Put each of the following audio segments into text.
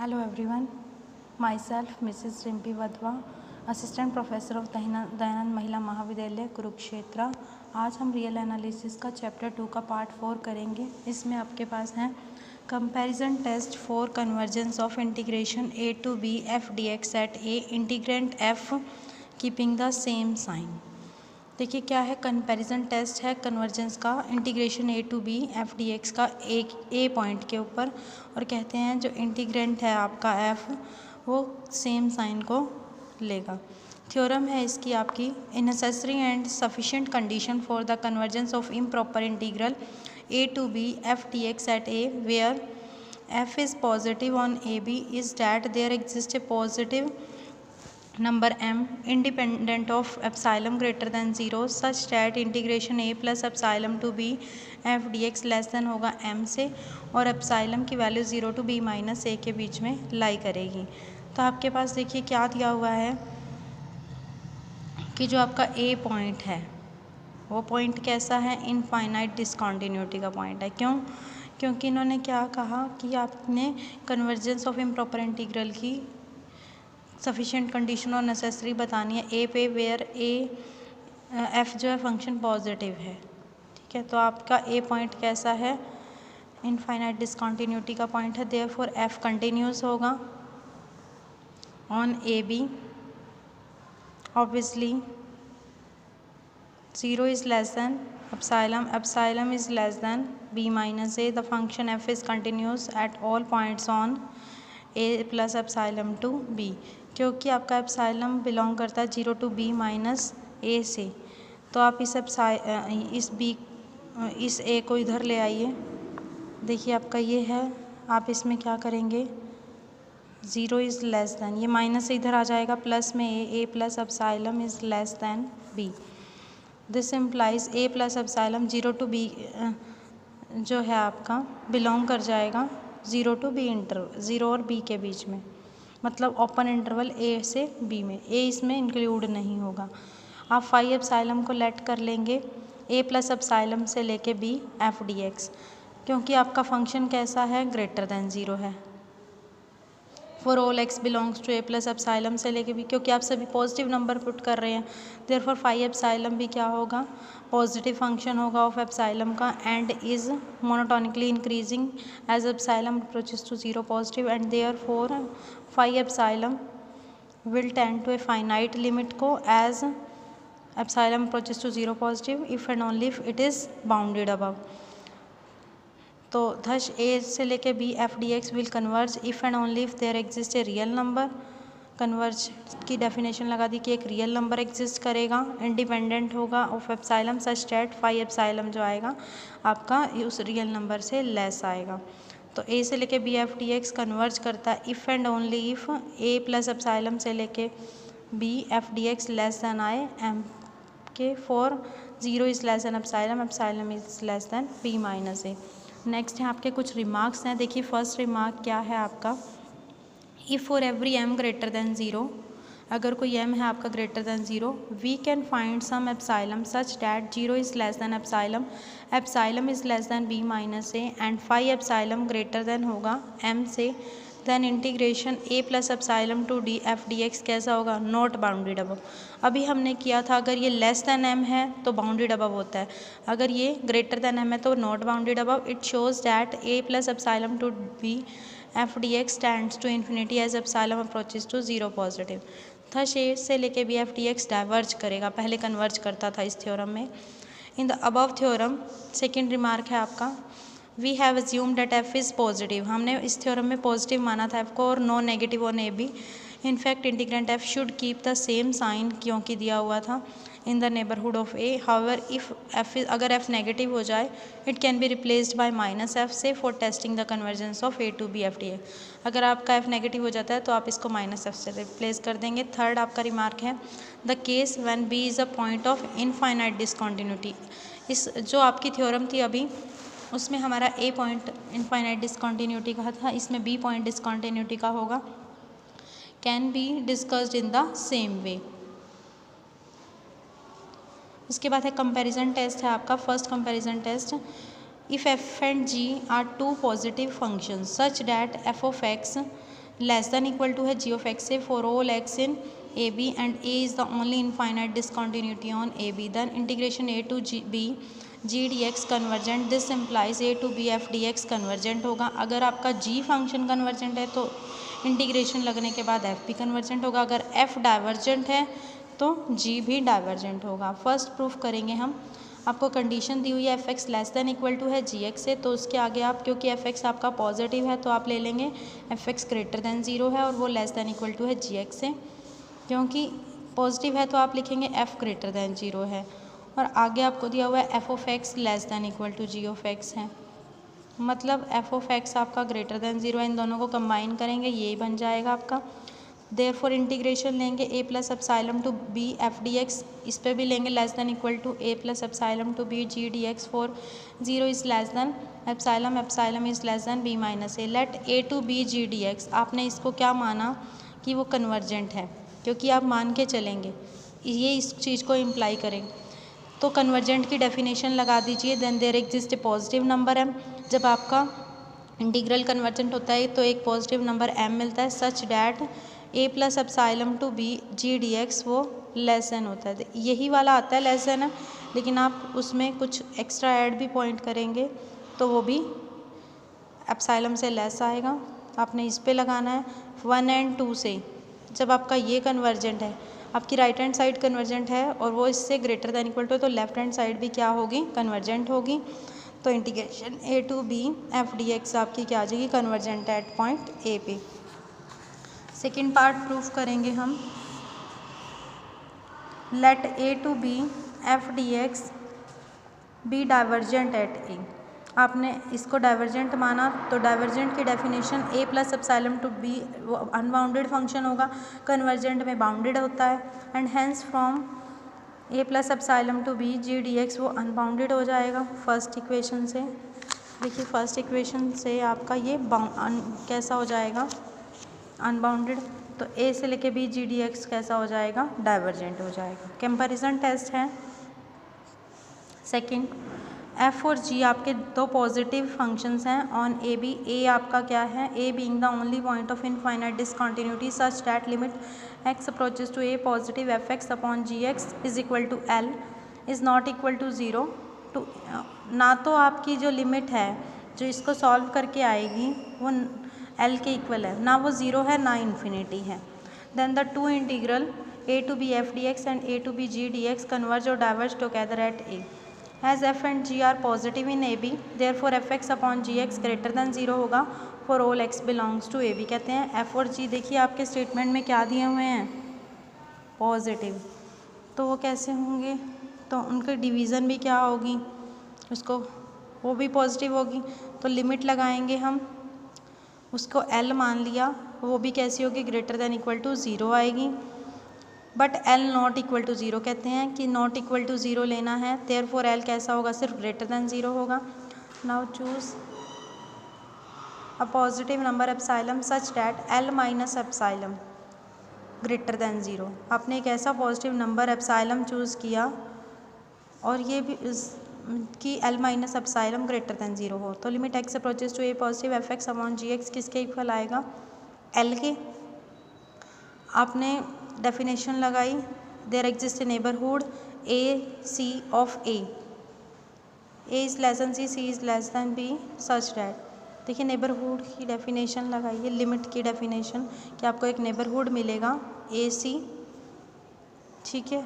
Hello everyone, myself Mrs. Rimpi Wadhwa, assistant professor of Dayanand महिला महाविद्यालय कुरुक्षेत्र। आज हम रियल एनालिसिस का चैप्टर 2 का पार्ट 4 करेंगे। इसमें आपके पास है comparison test for convergence of integration a to b f dx at a integrand f keeping the same sign. देखिए क्या है, कंपैरिजन टेस्ट है कन्वर्जेंस का integration a to b f dx का एक a पॉइंट के ऊपर, और कहते हैं जो इंटीग्रेंट है आपका f वो सेम साइन को लेगा। थ्योरम है इसकी आपकी, a necessary and sufficient condition for the convergence of improper integral a to b f dx at a where f is positive on a b is that there exist a positive number m independent of epsilon greater than 0 such that integration a plus epsilon to b f dx less than होगा m से, और epsilon की value 0 to b minus a के बीच में लाई करेगी। तो आपके पास देखिए क्या दिया हुआ है कि जो आपका a पॉइंट है वो पॉइंट कैसा है, इनफाइनाइट डिसकॉन्टिन्यूटी का पॉइंट है। क्यों? क्योंकि इन्होंने क्या कहा कि आपने कन्वर्जेंस ऑफ इम्प्रॉपर इंटीग्रल की सफिशिएंट कंडीशन और नेसेसरी बतानी है ए पे वेयर ए एफ जो है फंक्शन पॉजिटिव है। ठीक है, तो आपका ए पॉइंट कैसा है, इनफाइनाइट डिसकॉन्टिन्यूटी का पॉइंट है, देयरफॉर एफ कंटिन्यूस होगा on A B. Obviously 0 is less than epsilon is less than b minus a. The function f is continuous at all points on a plus epsilon to b, क्योंकि आपका epsilon belong करता है 0 to b minus a से। तो आप इस a को इधर ले आइए। देखिए आपका ये है, आप इसमें क्या करेंगे, 0 इज़ लेस देन, ये माइनस से इधर आ जाएगा, प्लस में a plus epsilon is less then b। This implies a plus epsilon 0 to b जो है आपका बिलोंग कर जाएगा 0 to b इंटरवल, 0 और b के बीच में, मतलब ओपन इंटरवल a से b में, a इसमें इंक्लूड नहीं होगा। आप फाई एप्साइलम को लेट कर लेंगे a प्लस एप्साइलम से लेके b f dx, क्योंकि आपका फंक्शन कैसा है, ग्रेटर देन 0 है। For all x belongs to a plus epsilon से लेके b, क्योंकि आप सभी पॉजिटिव नंबर पुट कर रहे हैं, देयरफॉर फाई एप्साइलम भी क्या होगा, पॉजिटिव फंक्शन होगा ऑफ एप्साइलम का, and is monotonically increasing as epsilon approaches to 0 positive, and therefore phi epsilon will tend to a finite limit को as epsilon approaches to 0 positive if and only if it is bounded above. तो thus a से लेके b f dx will converge if and only if there exist a real number. Converge की definition लगा दी कि एक real number exist करेगा, independent होगा of epsilon such that phi epsilon जो आएगा आपका उस रियल नंबर से लेस आएगा। तो a से लेके b f dx कन्वर्ज करता है if and only if a plus epsilon से लेके b f dx less than आए m के, for 0 is less than epsilon is less than b minus a। Next है आपके कुछ रिमार्क्स हैं। देखिए फर्स्ट रिमार्क क्या है आपका, if for every m greater than 0, अगर कोई m है आपका greater than 0, we can find some epsilon such that 0 is less than epsilon is less than b minus a, and phi epsilon greater than होगा m से, then integration a plus epsilon to D F D X कैसा होगा, not bounded above. अभी हमने किया था अगर ये लेस दैन m है तो बाउंडेड अबव होता है, अगर ये ग्रेटर दैन m है तो not bounded above. It shows that a plus epsilon to b F D X tends to infinity as epsilon approaches to 0 positive. Thus a से लेके b F D X diverge करेगा, पहले converge करता था इस theorem में। In the above theorem second remark है आपका, we have assume that F is positive, हमने इस थ्योरम में पॉजिटिव माना था एफ को और non negative on A B. In fact integrand F should keep the same sign, क्योंकि दिया हुआ था in the neighbourhood of A. However if F अगर एफ नेगेटिव हो जाए it can be replaced by minus F से for testing the convergence of A to B F D X. अगर आपका एफ नेगेटिव हो जाता है तो आप इसको माइनस एफ से रिप्लेस कर देंगे। थर्ड आपका रिमार्क है, the case when B is a point of infinite discontinuity. इस जो आपकी थ्योरम थी अभी उसमें हमारा a पॉइंट इनफाइनाइट डिसकॉन्टिन्यूटी का था, इसमें b पॉइंट डिसकॉन्टिन्यूटी का होगा, can be discussed in the same way. उसके बाद है कंपैरिजन टेस्ट है आपका। First comparison test, if f and g are two positive function such that f of x less than equal to है G of X से for all X in A B and A is the only infinite discontinuity on A B, then integration A to G B G D X convergent, this implies A to B F D X convergent होगा। अगर आपका जी function convergent है तो integration लगने के बाद F भी convergent होगा, अगर एफ डाइवर्जेंट है तो जी भी डाइवर्जेंट होगा। फर्स्ट प्रूफ करेंगे हम। आपको कंडीशन दी हुई है F X less than equal to है जी एक्स से, तो उसके आगे आप क्योंकि एफ एक्स आपका पॉजिटिव है तो आप ले लेंगे F x greater than zero है और वो लेस देन इक्वल टू है जी एक्स से, क्योंकि पॉजिटिव है तो आप लिखेंगे एफ ग्रेटर देन ज़ीरो है। और आगे आपको दिया हुआ है F of X less than equal to G of X है, मतलब एफ ऑफ एक्स आपका ग्रेटर देन ज़ीरो है। इन दोनों को कंबाइन करेंगे ये बन जाएगा आपका। देयरफॉर इंटीग्रेशन लेंगे A plus epsilon to B F D X, इस पर भी लेंगे less than equal to A plus epsilon to B G D X for zero is less than epsilon is less than B minus A. Let A to B G D X, आपने इसको क्या माना कि वो convergent है, क्योंकि आप मान के चलेंगे ये इस चीज़ को इम्प्लाई करेंगे। तो कन्वर्जेंट की डेफिनेशन लगा दीजिए। Then there exist a positive number M, जब आपका इंटीग्रल कन्वर्जेंट होता है तो एक पॉजिटिव नंबर एम मिलता है, such that A plus epsilon to B G D X वो लेस देन होता है। यही वाला आता है लेस देन, लेकिन आप उसमें कुछ एक्स्ट्रा ऐड भी पॉइंट करेंगे तो वो भी एप्सिलॉन से लेस आएगा। आपने इस पे लगाना है 1 और 2 से। जब आपका ये कन्वर्जेंट है, आपकी राइट हैंड साइड कन्वर्जेंट है और वो इससे ग्रेटर देन इक्वल टू, तो लेफ्ट हैंड साइड भी क्या होगी, कन्वर्जेंट होगी। तो integration A to B F D X आपकी क्या आ जाएगी, कन्वर्जेंट एट पॉइंट ए पे। सेकेंड पार्ट प्रूफ करेंगे हम। Let A to B F D X be divergent at A. आपने इसको डाइवर्जेंट माना तो डाइवर्जेंट की definition A plus epsilon to B वो अनबाउंडेड फंक्शन होगा, कन्वर्जेंट में बाउंडेड होता है, and hence from A plus epsilon to B G D X वो अनबाउंडेड हो जाएगा फर्स्ट इक्वेशन से। देखिए फर्स्ट इक्वेशन से आपका ये कैसा हो जाएगा, अनबाउंडेड। तो ए से लेके बी जी डी एक्स कैसा हो जाएगा, डाइवर्जेंट हो जाएगा। कंपैरिजन टेस्ट है सेकंड। एफ और जी आपके दो पॉजिटिव फंक्शंस हैं ऑन ए बी। ए आपका क्या है, A being the only point of infinite discontinuity such that limit X approaches to A positive F X upon G X is equal to L is not equal to zero. टू ना तो आपकी जो limit है जो इसको solve करके आएगी वो एल के इक्वल है, ना वो ज़ीरो है ना इन्फिनिटी है। Then the two integral A to B F D X and A to B G D X converge और diverge together at A. As f and g are positive in AB, therefore fx upon gx greater than 0 होगा for all x belongs to AB। कहते हैं f और g देखिए आपके statement में क्या दिए हुए हैं, पॉजिटिव, तो वो कैसे होंगे, तो उनकी डिवीज़न भी क्या होगी, उसको वो भी पॉजिटिव होगी। तो लिमिट लगाएंगे हम, उसको L मान लिया, वो भी कैसी होगी, ग्रेटर देन इक्वल टू 0 आएगी। But L not equal to zero, कहते हैं कि नॉट इक्वल टू ज़ीरो लेना है, देयरफॉर एल कैसा होगा, सिर्फ ग्रेटर देन ज़ीरो होगा। Now choose a positive number epsilon such that L minus epsilon greater than zero. आपने एक ऐसा पॉजिटिव नंबर एप्सिलॉन चूज़ किया और ये भी कि L minus epsilon greater than zero हो, तो limit X approaches to A positive F X upon G X किसके इक्वल आएगा, एल के। आपने डेफिनेशन लगाई, there exist a neighbourhood A C of A is less than C is less than B such that. देखिए neighbourhood की definition लगाइए, limit की definition कि आपको एक नेबरहुड मिलेगा ए सी, ठीक है,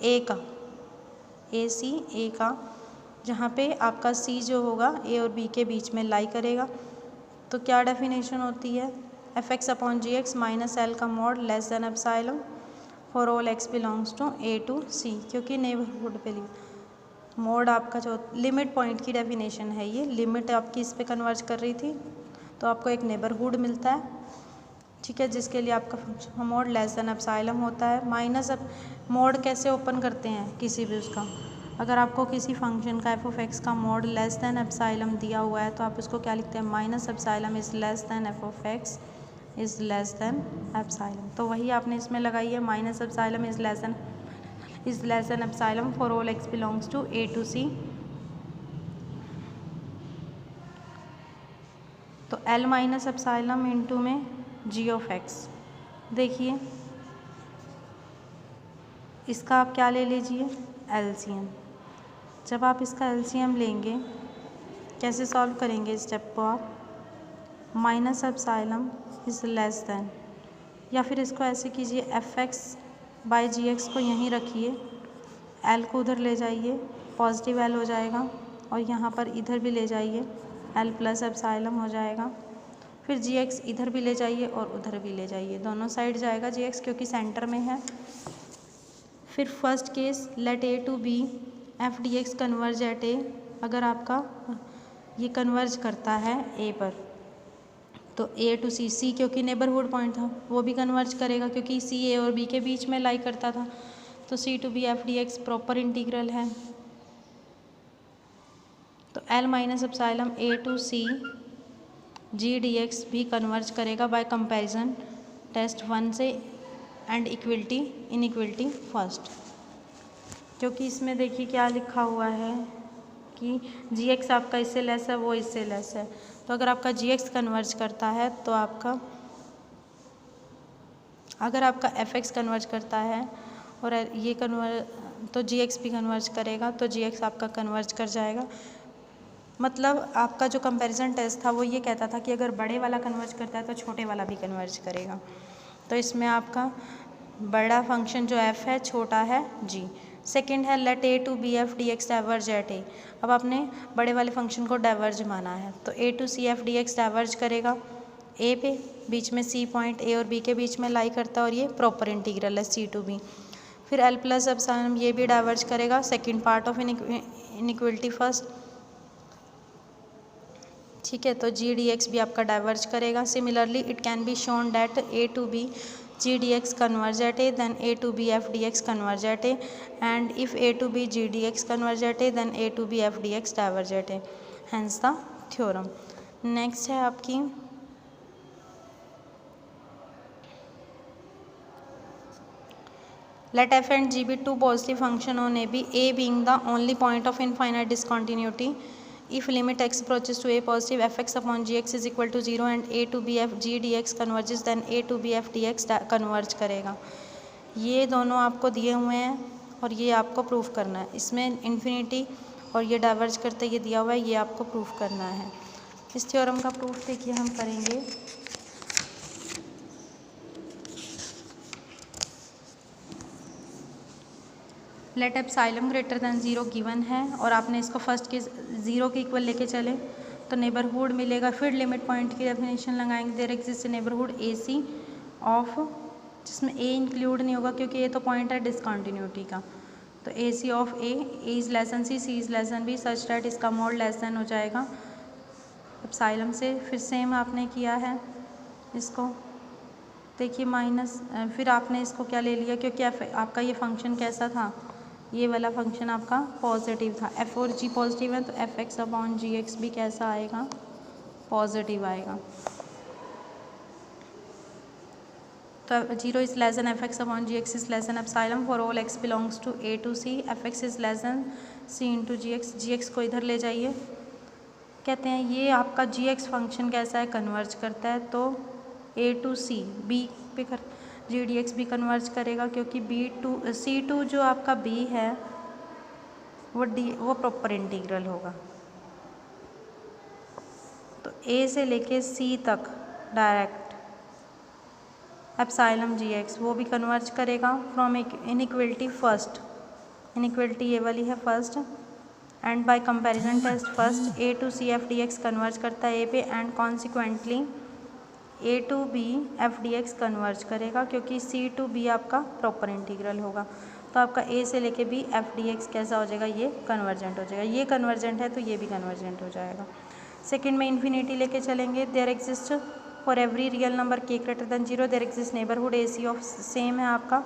ए का, ए सी ए का, जहाँ पे आपका सी जो होगा ए और बी के बीच में लाई करेगा। तो क्या डेफिनेशन होती है, F X upon G X minus L का mod less than epsilon for all X belongs to A to C, क्योंकि नेबरहुड पे मोड आपका जो लिमिट पॉइंट की डेफिनेशन है, ये लिमिट आपकी इस पे कन्वर्ज कर रही थी, तो आपको एक नेबरहुड मिलता है, ठीक है, जिसके लिए आपका function mode less than epsilon होता है। माइनस मोड कैसे ओपन करते हैं किसी भी उसका, अगर आपको किसी फंक्शन का एफ ऑफ एक्स का मोड लेस देन एप्सिलॉन दिया हुआ है तो आप उसको क्या लिखते हैं, minus epsilon is less than F of X is less than epsilon. तो वही आपने इसमें लगाई है, minus epsilon is less than epsilon for all X belongs to A to C. तो एल माइनस एप्सिलॉन इंटू में जी ऑफ एक्स। देखिए इसका आप क्या ले लीजिए, एलसीएम। जब आप इसका एलसीएम लेंगे, कैसे सॉल्व करेंगे इस स्टेप को आप, minus epsilon is less than, या फिर इसको ऐसे कीजिए F X by G X को यहीं रखिए, एल को उधर ले जाइए, पॉजिटिव एल हो जाएगा, और यहाँ पर इधर भी ले जाइए, एल प्लस एप्सिलॉन हो जाएगा। फिर जी एक्स इधर भी ले जाइए और उधर भी ले जाइए, दोनों साइड जाएगा जी एक्स क्योंकि सेंटर में है। फिर first case let A to B F D X converge at A, अगर आपका ये कन्वर्ज करता है ए पर तो ए टू सी, सी क्योंकि नेबरहुड पॉइंट था वो भी कन्वर्ज करेगा क्योंकि सी ए और बी के बीच में लाई करता था, तो C to B F D X proper integral है। तो L minus epsilon A to C G D X भी कन्वर्ज करेगा बाय कंपैरिजन टेस्ट 1 से एंड इक्वलिटी इनइक्वलिटी फर्स्ट, क्योंकि इसमें देखिए क्या लिखा हुआ है कि जी एक्स आपका इससे लेस है, वो इससे लेस है, तो अगर आपका जी एक्स कन्वर्ज करता है तो आपका, अगर आपका एफ एक्स कन्वर्ज करता है और ये तो जी एक्स भी कन्वर्ज करेगा, तो जी एक्स आपका कन्वर्ज कर जाएगा। मतलब आपका जो कंपैरिजन टेस्ट था वो ये कहता था कि अगर बड़े वाला कन्वर्ज करता है तो छोटे वाला भी कन्वर्ज करेगा, तो इसमें आपका बड़ा फंक्शन जो एफ है, छोटा है जी। सेकंड है let A to B F D X diverge at A, अब आपने बड़े वाले फंक्शन को डाइवर्ज माना है, तो A to C F D X diverge करेगा ए पे, बीच में सी पॉइंट ए और बी के बीच में लाई करता है और ये प्रॉपर इंटीग्रल है सी टू बी। फिर एल प्लस एप्सिलॉन ये भी डाइवर्ज करेगा second part of inequality first, ठीक है, तो जी डी एक्स भी आपका डाइवर्ज करेगा। Similarly it can be shown that A to B G D X converge at A, then A to B F D X converge at A, and if A to B G D X converge at A, then A to B F D X diverge at A, hence the theorem. Next है आपकी let f and g be two positive function on a b, a being the only point of infinite discontinuity, if limit x approaches to a positive fx upon gx is equal to 0 and a to b f g dx converges, then a to b f dx converge करेगा। ये दोनों आपको दिए हुए हैं और ये आपको प्रूफ करना है, इसमें इन्फिनिटी और ये डाइवर्ज करते ये दिया हुआ है, ये आपको प्रूफ करना है। इस थ्योरम का प्रूफ देखिए हम करेंगे। Let epsilon greater than 0 given है और आपने इसको फर्स्ट के 0 के इक्वल लेके चले तो नेबरहुड मिलेगा। फिर लिमिट पॉइंट की डेफिनेशन लगाएंगे, there exist neighbourhood A C of, जिसमें ए इंक्लूड नहीं होगा क्योंकि ये तो पॉइंट है डिसकंटिन्यूटी का, तो A C of A is less than C is less than B such that इसका मोड लेस दैन हो जाएगा एप्सिलॉन से। फिर सेम आपने किया है इसको, देखिए माइनस, फिर आपने इसको क्या ले लिया क्योंकि आपका ये फंक्शन कैसा था, ये वाला फंक्शन आपका पॉजिटिव था, एफ और जी पॉजिटिव है तो F X upon G X भी कैसा आएगा, पॉजिटिव आएगा। तो 0 is less than F X upon G X is less than epsilon for all X belongs to A to C, F X is less than C into G X, G X को इधर ले जाइए। कहते हैं ये आपका जी x function कैसा है, कन्वर्ज करता है, तो ए टू सी बी पे कर जी डी एक्स भी कन्वर्ज करेगा क्योंकि बी टू सी टू जो आपका बी है वो प्रॉपर इंटीग्रल होगा, तो ए से लेके सी तक डायरेक्ट एप्सिलॉन जी एक्स वो भी कन्वर्ज करेगा फ्रॉम इनइक्वलिटी फर्स्ट, इनइक्वलिटी ये वाली है first, and by comparison test first A to C F D X converge करता है ए पे, and consequently A to B F D X converge करेगा क्योंकि सी टू बी आपका प्रॉपर इंटीग्रल होगा, तो आपका ए से लेके बी एफ डी एक्स कैसा हो जाएगा, ये कन्वर्जेंट हो जाएगा। ये कन्वर्जेंट है तो ये भी कन्वर्जेंट हो जाएगा। सेकंड में इन्फिनिटी लेके चलेंगे, there exist for every real number K greater than 0 there exist neighbourhood A C of, same है आपका,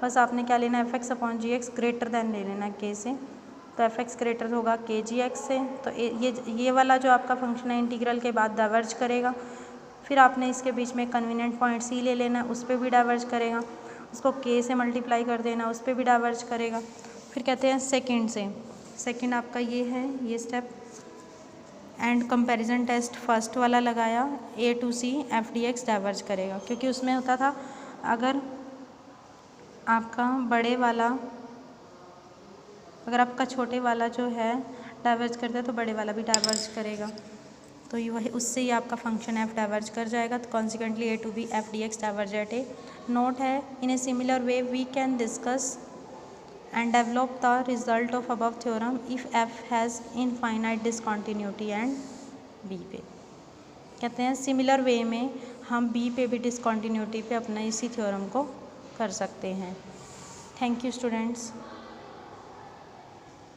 बस आपने क्या लेना है F X upon G X greater than ले लेना के से, तो एफ एक्स ग्रेटर होगा के जी एक्स से, तो ये वाला जो आपका फंक्शन है इंटीग्रल के बाद डाइवर्ज करेगा। फिर आपने इसके बीच में कन्वीनियंट पॉइंट सी ले लेना है, उस पर भी डाइवर्ज करेगा, उसको के से मल्टीप्लाई कर देना, उस पर भी डाइवर्ज करेगा। फिर कहते हैं सेकंड से, सेकंड आपका ये है, ये step and comparison test first वाला लगाया, A to C F D X diverge करेगा, क्योंकि उसमें होता था अगर आपका छोटे वाला जो है डाइवर्ज करता है तो बड़े वाला भी डाइवर्ज करेगा, तो ये वही उससे ही आपका फंक्शन एफ डाइवर्ज कर जाएगा। तो consequently A to B F D X diverge at A. Note है, in a similar way we can discuss and develop the result of above theorem if f has infinite discontinuity and b पे कहते हैं similar way में हम b पे भी डिसकॉन्टीन्यूटी पे अपना इसी थ्योरम को कर सकते हैं। Thank you students.